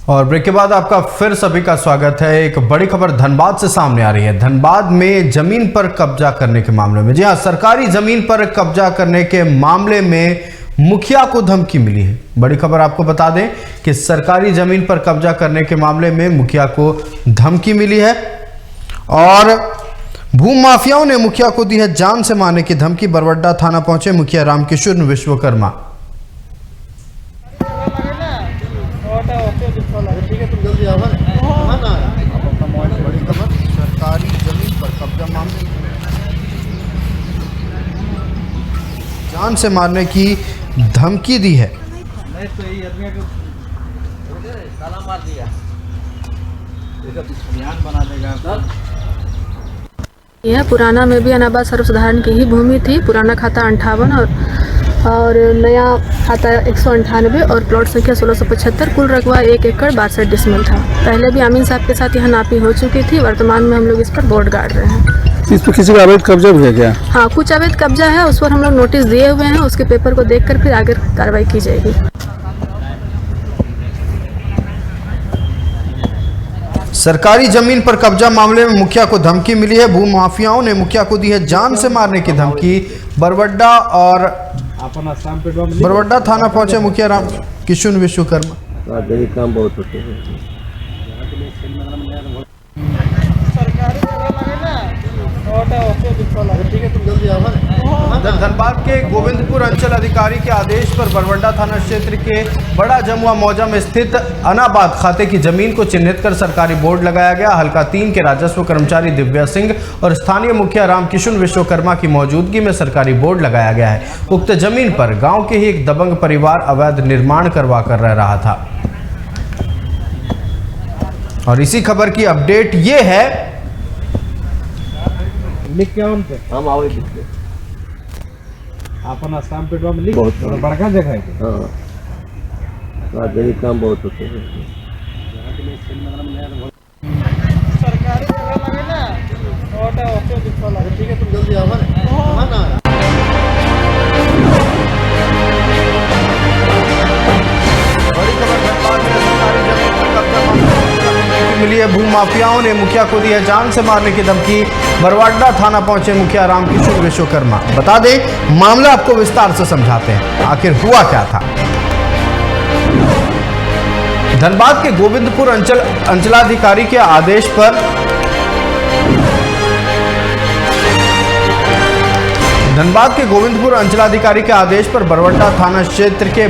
और ब्रेक के बाद आपका फिर सभी का स्वागत है। एक बड़ी खबर धनबाद से सामने आ रही है। धनबाद में जमीन पर कब्जा करने के मामले में, जी हां, सरकारी जमीन पर कब्जा करने के मामले में मुखिया को धमकी मिली है। बड़ी खबर आपको बता दें कि सरकारी जमीन पर कब्जा करने के मामले में मुखिया को धमकी मिली है और भूमाफियाओं ने मुखिया को दी है जान से मारने की धमकी। बरवड्डा थाना पहुंचे मुखिया रामकिशोर विश्वकर्मा। सरकारी जमीन पर कब्जा मामले जान से मारने की धमकी दी है। यह पुराना में भी अनाबाद सर्वसाधारण की ही भूमि थी। पुराना खाता 58 और नया खाता 198 और प्लॉट संख्या 1675। कुल रकबा 1 एकड़ 62 डिसमिल था। पहले भी आमीन साहब के साथ यहाँ नापी हो चुकी थी। वर्तमान में हम लोग इस पर बोर्ड गाड़ रहे हैं। इस पर किसी का अवैध कब्जा भी है क्या? हाँ, कुछ अवैध कब्जा है, उस पर हम लोग नोटिस दिए हुए हैं। उसके पेपर को देखकर फिर आगे कार्रवाई की जाएगी। सरकारी जमीन पर कब्जा मामले में मुखिया को धमकी मिली है। भूमाफियाओं ने मुखिया को दी है जान से मारने की धमकी। बरवड्डा थाना पहुंचे मुखिया रामकिशोर विश्वकर्मा। काम बहुत होते हैं। धनबाद के गोविंदपुर अंचल अधिकारी के आदेश पर बरवड्डा थाना क्षेत्र के बड़ा जमुआ मौजा में स्थित अनाबाद खाते की जमीन को चिन्हित कर सरकारी बोर्ड लगाया गया। हल्का 3 के राजस्व कर्मचारी दिव्या सिंह और स्थानीय मुखिया रामकिशोर विश्वकर्मा की मौजूदगी में सरकारी बोर्ड लगाया गया है। उक्त जमीन पर गांव के ही एक दबंग परिवार अवैध निर्माण करवा कर रह रहा था। और इसी खबर की अपडेट ये है, हम आओ अपन आसाम पेटवा में लिख बहुत बड़का जगह है। हाँ, काम बहुत होते हैं। सरकारी जगह लगे ना ओटा ओके दिखला ठीक है, तुम जल्दी आओ ना। बड़ी खबर धनबाद में सरकारी जमीन पर कब्जा मामले मिली है। भूमाफियाओं ने मुखिया को दी है जान से मारने की धमकी। बरवड्डा थाना पहुंचे मुखिया रामकिशोर विश्वकर्मा। बता दें, मामला आपको विस्तार से समझाते हैं आखिर हुआ क्या था। धनबाद के गोविंदपुर अंचलाधिकारी के आदेश पर बरवड्डा थाना क्षेत्र के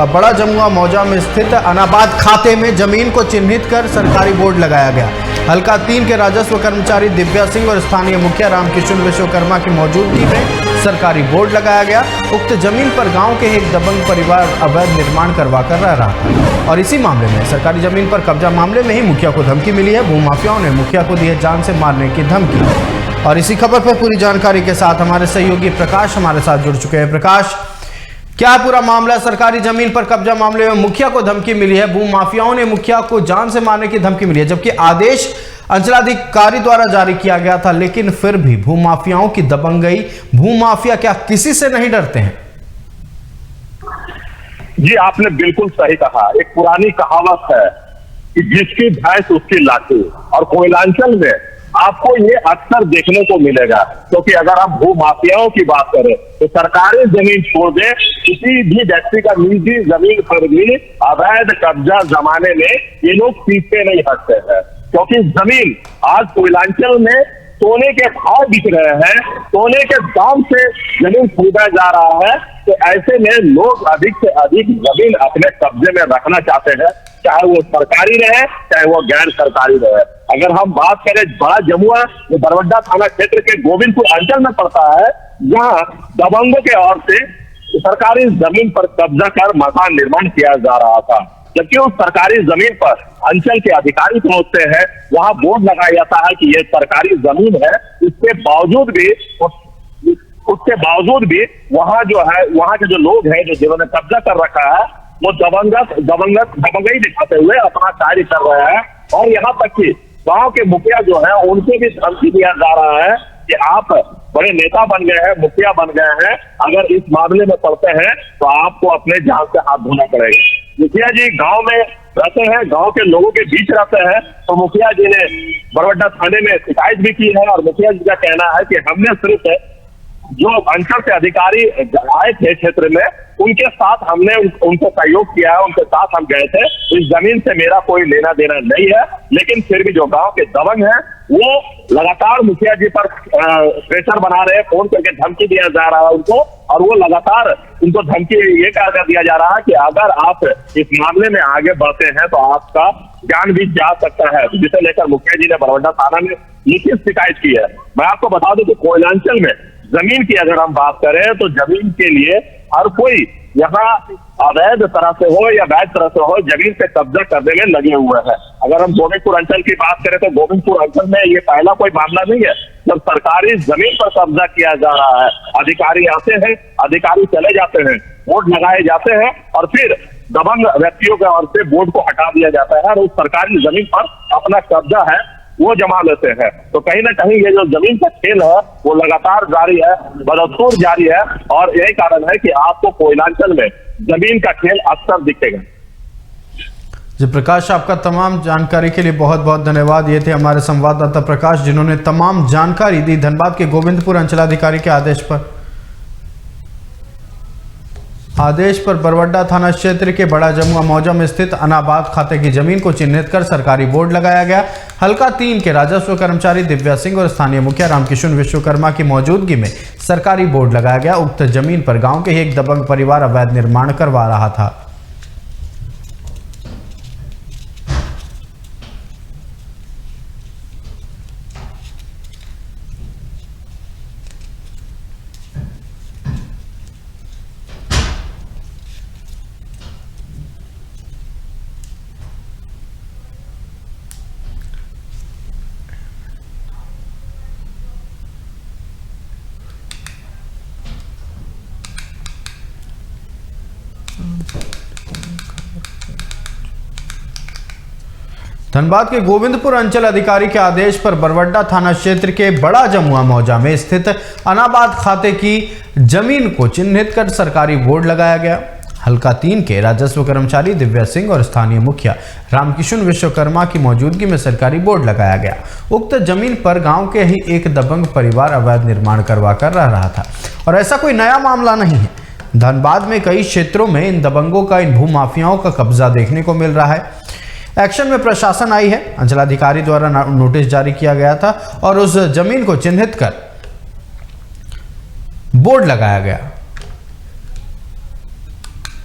बड़ा जमुआ मौजा में स्थित अनाबाद खाते में जमीन को चिन्हित कर सरकारी बोर्ड लगाया गया। हल्का 3 के राजस्व कर्मचारी दिव्या सिंह और स्थानीय मुखिया रामकिशोर विश्वकर्मा की मौजूदगी में सरकारी बोर्ड लगाया गया। उक्त जमीन पर गांव के एक दबंग परिवार अवैध निर्माण करवा कर रह रहा था और इसी मामले में सरकारी जमीन पर कब्जा मामले में ही मुखिया को धमकी मिली है। भूमाफियाओं ने मुखिया को दी है जान से मारने की धमकी। और इसी खबर पर पूरी जानकारी के साथ हमारे सहयोगी प्रकाश हमारे साथ जुड़ चुके हैं। प्रकाश, क्या पूरा मामला? सरकारी जमीन पर कब्जा मामले में मुखिया को धमकी मिली है। भूमाफियाओं ने मुखिया को जान से मारने की धमकी मिली है, जबकि आदेश अंचलाधिकारी द्वारा जारी किया गया था, लेकिन फिर भी भूमाफियाओं की दबंगई। भूमाफिया क्या किसी से नहीं डरते हैं? जी, आपने बिल्कुल सही कहा। एक पुरानी कहावत है कि जिसकी भैंस उसकी लाठी, और कोयलांचल में आपको ये अक्सर देखने को मिलेगा। क्योंकि अगर हम भूमाफियाओं की बात करें तो सरकारी जमीन छोड़ दे, किसी भी व्यक्ति का निजी जमीन पर भी अवैध कब्जा जमाने में ये लोग पीछे नहीं हटते हैं। क्योंकि जमीन आज कोयलांचल में सोने के भाव बिक रहे हैं, सोने के दाम से जमीन खरीदा जा रहा है। तो ऐसे में लोग अधिक से अधिक जमीन अपने कब्जे में रखना चाहते हैं, चाहे वो सरकारी रहे चाहे वो गैर सरकारी रहे। अगर हम बात करें बड़ा जमुआ, जो बरवड्डा थाना क्षेत्र के गोविंदपुर अंचल में पड़ता है, जहां दबंगों के ओर से सरकारी जमीन पर कब्जा कर मकान निर्माण किया जा रहा था। जबकि उस सरकारी जमीन पर अंचल के अधिकारी पहुंचते हैं, वहां बोर्ड लगाया जाता है कि ये सरकारी जमीन है। उसके बावजूद भी वहां के जो लोग हैं, जो जिन्होंने कब्जा कर रखा है, वो दबंगई दिखाते हुए अपना कार्य कर रहे हैं। और यहाँ तक कि गांव के मुखिया जो है, उनसे भी धमकी दिया जा रहा है कि आप बड़े नेता बन गए हैं, मुखिया बन गए हैं, अगर इस मामले में पड़ते हैं तो आपको अपने जान से हाथ धोना पड़ेगा। मुखिया जी गांव में रहते हैं, गांव के लोगों के बीच रहते हैं। तो मुखिया जी ने बरवड्डा थाने में शिकायत भी की है और मुखिया जी का कहना है कि हमने सिर्फ जो अंचल से अधिकारी आए थे क्षेत्र में, उनके साथ हमने उनको सहयोग किया है, उनके साथ हम गए थे। इस जमीन से मेरा कोई लेना देना नहीं है, लेकिन फिर भी जो गांव के दबंग हैं वो लगातार मुखिया जी पर प्रेशर बना रहे हैं, फोन करके धमकी दिया जा रहा है उनको, और वो लगातार उनको धमकी ये कर दिया जा रहा है कि अगर आप इस मामले में आगे बढ़ते हैं तो आपका जान भी जा सकता है, जिसे लेकर मुखिया जी ने बरवड्डा थाना में लिखित शिकायत की है। मैं आपको बता दूं कि कोयलांचल में जमीन की अगर हम बात करें तो जमीन के लिए हर कोई यहाँ अवैध तरह से हो या वैध तरह से हो जमीन पे कब्जा करने में लगे हुए हैं। अगर हम गोविंदपुर अंचल की बात करें तो गोविंदपुर अंचल में ये पहला कोई मामला नहीं है जब सरकारी जमीन पर कब्जा किया जा रहा है। अधिकारी आते हैं, अधिकारी चले जाते हैं, बोर्ड लगाए जाते हैं और फिर दबंग व्यक्तियों के ओर से बोर्ड को हटा दिया जाता है और उस सरकारी जमीन पर अपना कब्जा है वो जमा लेते हैं। तो कहीं ना कहीं ये जो जमीन का खेल है वो लगातार जारी है, बदस्तूर जारी है, और यही कारण है कि आपको कोयलांचल में जमीन का खेल अक्सर दिखेगा। जी प्रकाश, आपका तमाम जानकारी के लिए बहुत बहुत धन्यवाद। ये थे हमारे संवाददाता प्रकाश, जिन्होंने तमाम जानकारी दी। धनबाद के गोविंदपुर अंचलाधिकारी के आदेश पर बरवड्डा थाना क्षेत्र के बड़ा जमुआ मौजा में स्थित अनाबाद खाते की जमीन को चिन्हित कर सरकारी बोर्ड लगाया गया। हल्का 3 के राजस्व कर्मचारी दिव्या सिंह और स्थानीय मुखिया रामकिशन विश्वकर्मा की मौजूदगी में सरकारी बोर्ड लगाया गया। उक्त जमीन पर गांव के ही एक दबंग परिवार अवैध निर्माण करवा रहा था। धनबाद के गोविंदपुर अंचल अधिकारी के आदेश पर बरवड्डा थाना क्षेत्र के बड़ा जमुआ मौजा में स्थित अनाबाद खाते की जमीन को चिन्हित कर सरकारी बोर्ड लगाया गया। हल्का 3 के राजस्व कर्मचारी दिव्या सिंह और स्थानीय मुखिया रामकिशन विश्वकर्मा की मौजूदगी में सरकारी बोर्ड लगाया गया। उक्त जमीन पर गांव के ही एक दबंग परिवार अवैध निर्माण करवा कर रह रहा था और ऐसा कोई नया मामला नहीं है। धनबाद में कई क्षेत्रों में इन दबंगों का, इन भूमाफियाओं का कब्जा देखने को मिल रहा है। एक्शन में प्रशासन आई है। अंचलाधिकारी द्वारा नोटिस जारी किया गया था और उस जमीन को चिन्हित कर बोर्ड लगाया गया।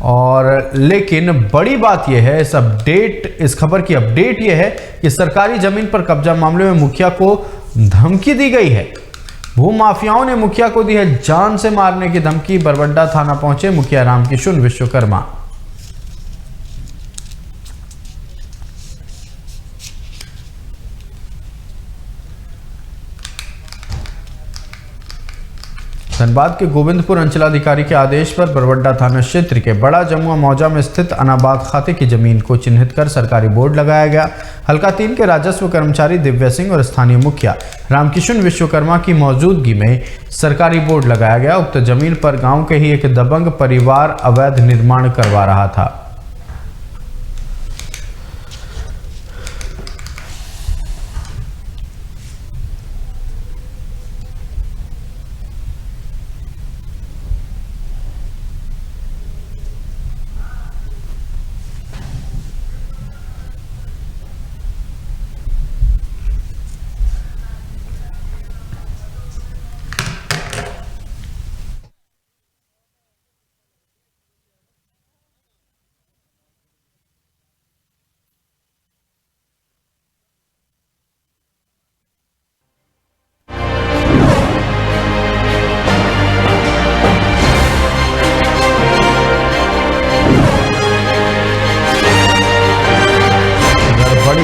और लेकिन बड़ी बात यह है, इस खबर की अपडेट यह है कि सरकारी जमीन पर कब्जा मामले में मुखिया को धमकी दी गई है। भूमाफियाओं ने मुखिया को दी है जान से मारने की धमकी। बरवड्डा थाना पहुंचे मुखिया रामकिशन विश्वकर्मा। धनबाद के गोविंदपुर अंचलाधिकारी के आदेश पर बरवड्डा थाना क्षेत्र के बड़ा जमुआ मौजा में स्थित अनाबाद खाते की जमीन को चिन्हित कर सरकारी बोर्ड लगाया गया। हल्का 3 के राजस्व कर्मचारी दिव्या सिंह और स्थानीय मुखिया रामकिशन विश्वकर्मा की मौजूदगी में सरकारी बोर्ड लगाया गया। उक्त जमीन पर गांव के ही एक दबंग परिवार अवैध निर्माण करवा रहा था।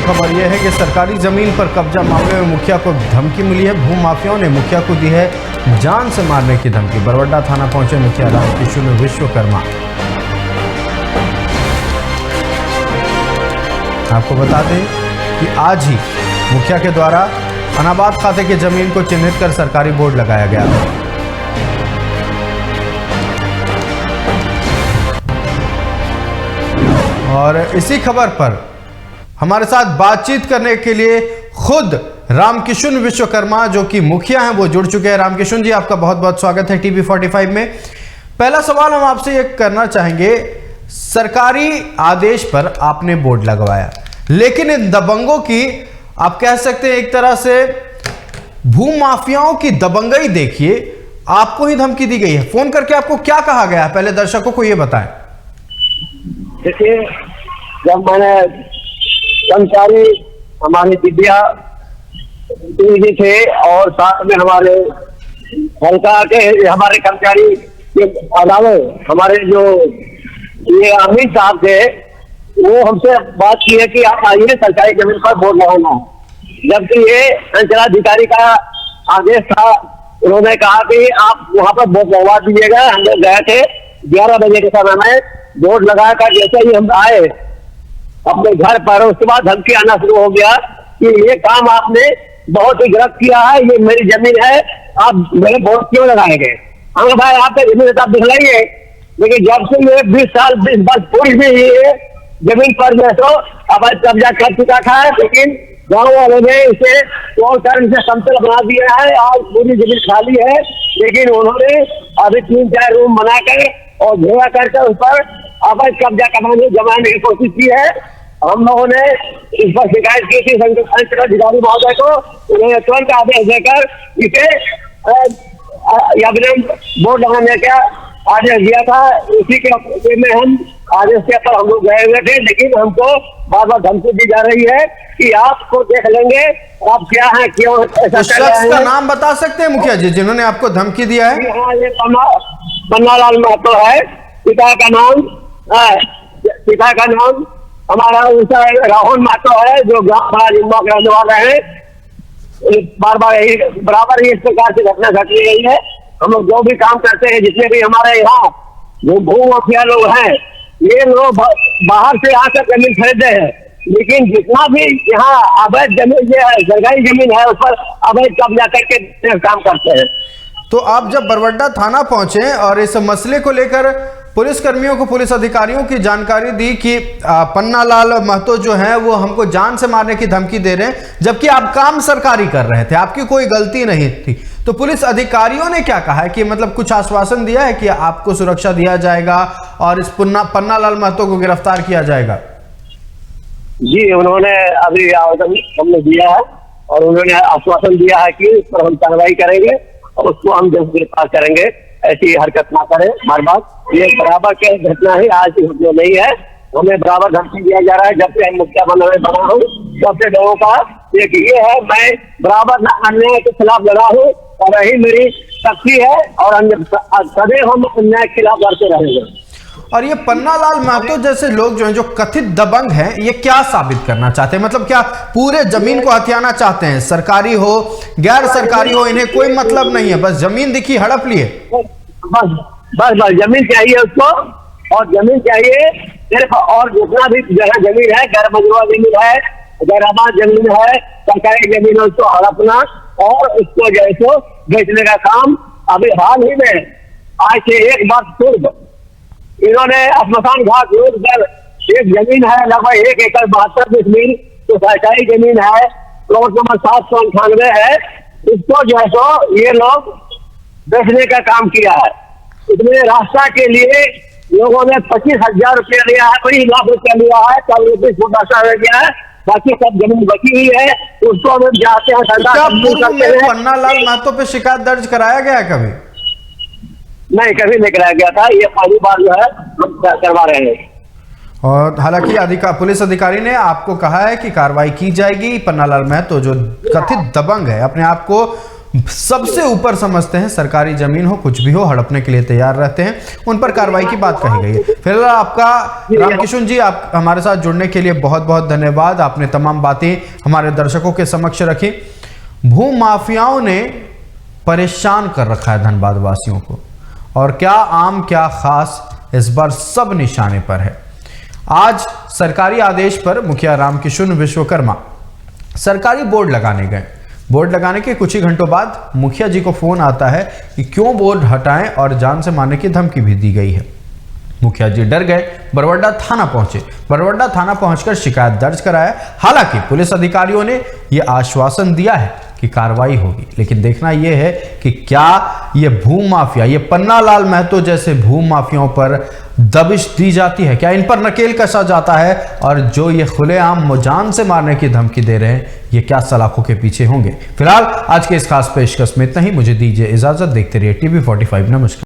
खबर यह है कि सरकारी जमीन पर कब्जा मामले में मुखिया को धमकी मिली है। भूमाफियाओं ने मुखिया को दी है जान से मारने की धमकी। बरवड्डा थाना पहुंचे मुखिया रामकिशन विश्वकर्मा। आपको बता दें कि आज ही मुखिया के द्वारा अनाबाद खाते की जमीन को चिन्हित कर सरकारी बोर्ड लगाया गया है। और इसी खबर पर हमारे साथ बातचीत करने के लिए खुद रामकिशुन विश्वकर्मा जो कि मुखिया हैं वो जुड़ चुके हैं। रामकिशुन जी, आपका बहुत बहुत स्वागत है टीवी 45 में। पहला सवाल हम आपसे ये करना चाहेंगे, सरकारी आदेश पर आपने बोर्ड लगवाया, लेकिन इन दबंगों की, आप कह सकते हैं एक तरह से भू माफियाओं की दबंगई देखिए, आपको ही धमकी दी गई है। फोन करके आपको क्या कहा गया है, पहले दर्शकों को ये बताएं। देखिए, जब मैंने कर्मचारी हमारे दिव्या जी थे और साथ में हमारे हल्का के हमारे कर्मचारी के अलावा हमारे जो ये अमित साहब थे, वो हमसे बात की है कि आप आइए सरकारी जमीन पर बोर्ड लगाना, जबकि ये अंचलाधिकारी का आदेश था। उन्होंने कहा कि आप वहां पर बोर्ड लगवा दीजिएगा। हम लोग गए थे 11 बजे के समय में, बोर्ड लगा कर जैसे ही हम आए अपने घर पर, उसके बाद धमकी आना शुरू हो गया कि ये काम आपने बहुत ही गलत किया है, ये मेरी जमीन है, आप मेरे बोर्ड क्यों लगाएंगे। हम भाई आपका जमीन आप दिखलाइए, लेकिन जब से ये 20 वर्ष पूरी भी ये जमीन पर जो तो अब कब्जा कर चुका था, लेकिन गाँव वालों ने इसे तोड़कर इसे समतल बना दिया है और पूरी जमीन खाली है। लेकिन उन्होंने अभी 3-4 रूम बनाकर और घेरा करके उस पर अवैध कब्जा जमाने की कोशिश की है। हम लोगों ने इस पर शिकायत की थी अधिकारी महोदय को, उन्होंने तुरंत आदेश देकर इसे बोर्ड लगाने का आदेश दिया था। उसी के में हम आदेश के पर हम लोग गए हुए थे, लेकिन हमको बार बार धमकी दी जा रही है कि आपको देख लेंगे, आप क्या हैं, क्यों ऐसा उस शख्स का नाम बता सकते हैं मुखिया जी जिन्होंने आपको धमकी दिया है? हाँ, ये पन्नालाल महतो है, पिता का नाम हमारा राहुल महतो है, जो गाँव बड़ा जिम्मा के रहने वाले हैं। बार बार यही बराबर ही इस प्रकार से घटना घट रही है। हम लोग जो भी काम करते हैं, जितने भी हमारे यहाँ जो भू माफिया लोग हैं, ये लोग बाहर से आकर जमीन खरीदते हैं, लेकिन जितना भी यहाँ अवैध जमीन जो है, सरकारी जमीन है, उस पर अवैध कब्जा करके काम करते हैं। तो आप जब बरवड्डा थाना पहुंचे और इस मसले को लेकर पुलिस कर्मियों को, पुलिस अधिकारियों की जानकारी दी कि पन्नालाल महतो जो है वो हमको जान से मारने की धमकी दे रहे हैं, जबकि आप काम सरकारी कर रहे थे, आपकी कोई गलती नहीं थी, तो पुलिस अधिकारियों ने क्या कहा है कि मतलब कुछ आश्वासन दिया है कि आपको सुरक्षा दिया जाएगा और इस पन्नालाल महतो को गिरफ्तार किया जाएगा? जी, उन्होंने अभी आवेदन हमने दिया है और उन्होंने आश्वासन दिया है कि इस पर हम कार्रवाई करेंगे और उसको हम जल्द गिरफ्तार करेंगे, ऐसी हरकत ना करें हर बात। ये बराबर के घटना है, आज की घटना नहीं है। हमें बराबर धमकी दिया जा रहा है, जब से मुखिया बना हूँ तब से लोगों का एक ये है, मैं बराबर अन्याय के खिलाफ लड़ा हूँ और यही मेरी शक्ति है और सदैव हम अन्याय के खिलाफ लड़ते रहेंगे। और ये पन्नालाल महतो जैसे लोग जो हैं, जो कथित दबंग हैं, ये क्या साबित करना चाहते हैं? मतलब क्या पूरे जमीन को हथियाना चाहते हैं? सरकारी हो गैर सरकारी हो, इन्हें कोई मतलब नहीं है, बस जमीन दिखी हड़प लिए। बस जमीन चाहिए उसको, और जमीन चाहिए सिर्फ, और जितना भी जगह जमीन है, गैर मजरूआ जमीन है, गैर आबाद जमीन है, सरकारी जमीन है, उसको हड़पना और उसको जो है सो बेचने का काम। अभी हाल ही में आज से 1 वर्ष पूर्व इन्होंने स्मशान घाट रोड पर एक जमीन है लगभग 1 एकड़ 72 डिसमिल, तो सरकारी जमीन है, प्लॉट नंबर 798 है, इसको जो है सो ये लोग बेचने का काम किया है। इसमें रास्ता के लिए लोगों ने 25,000 रुपया लिया है, 20 लाख रुपया लिया है, कल 20 फुट रास्ता रह गया है, बाकी सब जमीन बची हुई है, उसको हम जाते हैं। पन्नालाल महतो पे शिकायत दर्ज कराया गया है कभी? नहीं, कभी नहीं कराया गया था, ये पहली बार जो है करवा रहे हैं। और हालांकि पुलिस अधिकारी ने आपको कहा है कि कार्रवाई की जाएगी। पन्नालाल महतो जो कथित दबंग है, अपने आप को सबसे ऊपर समझते हैं, सरकारी जमीन हो कुछ भी हो हड़पने के लिए तैयार रहते हैं, उन पर कार्रवाई की बात कही गई है। फिलहाल आपका रामकिशुन जी, आप हमारे साथ जुड़ने के लिए बहुत बहुत धन्यवाद। आपने तमाम बातें हमारे दर्शकों के समक्ष रखी। भू माफियाओं ने परेशान कर रखा है धनबाद वासियों को, और क्या आम क्या खास, इस बार सब निशाने पर है। आज सरकारी आदेश पर मुखिया रामकिशुन विश्वकर्मा सरकारी बोर्ड लगाने गए। बोर्ड लगाने के कुछ ही घंटों बाद मुखिया जी को फोन आता है कि क्यों बोर्ड हटाएं और जान से मारने की धमकी भी दी गई है। मुखिया जी डर गए, बरवड्डा थाना पहुंचे। बरवड्डा थाना पहुंचकर शिकायत दर्ज कराया। हालांकि पुलिस अधिकारियों ने यह आश्वासन दिया है कि कार्रवाई होगी, लेकिन देखना यह है कि क्या ये भू माफिया, ये पन्नालाल महतो जैसे भू माफियाओं पर दबिश दी जाती है, क्या इन पर नकेल कसा जाता है, और जो ये खुलेआम जान से मारने की धमकी दे रहे हैं ये क्या सलाखों के पीछे होंगे। फिलहाल आज के इस खास पेशकश में इतना ही। मुझे दीजिए इजाजत। देखते रहिए TV45। नमस्कार।